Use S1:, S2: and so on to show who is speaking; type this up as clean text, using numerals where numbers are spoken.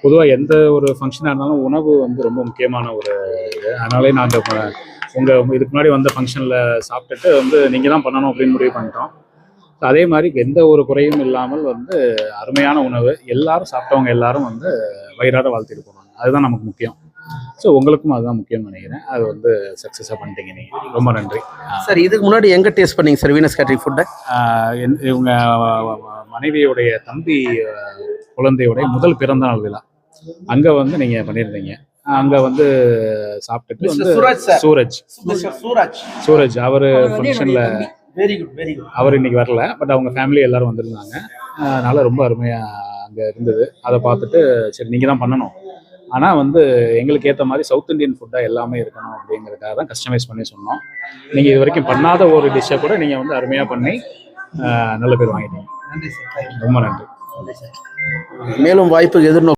S1: பொதுவாக எந்த ஒரு ஃபங்க்ஷனாக இருந்தாலும் உணவு வந்து ரொம்ப முக்கியமான ஒரு இது. அதனாலே நாங்கள் உங்கள் இதுக்கு முன்னாடி வந்த ஃபங்க்ஷனில் சாப்பிட்டுட்டு வந்து நீங்கள் தான் பண்ணணும் அப்படின்னு முடிவு பண்ணிட்டோம். அதே மாதிரி எந்த ஒரு குறையும் இல்லாமல் வந்து அருமையான உணவு, எல்லாரும் சாப்பிட்டவங்க எல்லாரும் வந்து வயிறார வாழ்த்திட்டு போனாங்க. அதுதான் நமக்கு முக்கியம். ஸோ உங்களுக்கும் அதுதான் முக்கியம்னு நினைக்கிறேன். அது வந்து சக்ஸஸாக பண்ணிட்டீங்க நீங்கள். ரொம்ப நன்றி
S2: சார். இதுக்கு முன்னாடி எங்கே டேஸ்ட் பண்ணீங்க சார் வீனஸ் கேட்டரிங் ஃபுட்டை?
S1: இவங்க மனைவியுடைய தம்பி குழந்தையுடைய முதல் பிறந்தநாள் விழா அங்கே வந்து நீங்கள் பண்ணியிருந்தீங்க. அங்கே வந்து சாப்பிட்டுட்டு வந்து சூரஜ் அவர் ஃபங்க்ஷனில் அவர் இன்னைக்கு வரல, பட் அவங்க ஃபேமிலி எல்லாரும் வந்திருந்தாங்க. அதனால ரொம்ப அருமையாக அங்கே இருந்தது. அதை பார்த்துட்டு சரி நீங்கள் தான் பண்ணணும், ஆனால் வந்து எங்களுக்கு ஏற்ற மாதிரி சவுத் இந்தியன் ஃபுட்டாக எல்லாமே இருக்கணும் அப்படிங்கிறதுக்காக தான் கஸ்டமைஸ் பண்ணி சொன்னோம். நீங்கள் இது வரைக்கும் பண்ணாத ஒரு டிஷ்ஷை கூட நீங்கள் வந்து அருமையாக பண்ணி நல்ல பேர் வாங்கிட்டீங்க. ரொம்ப நன்றி.
S2: மேலும் வாய்ப்புக்கு எதிர்நோக்கு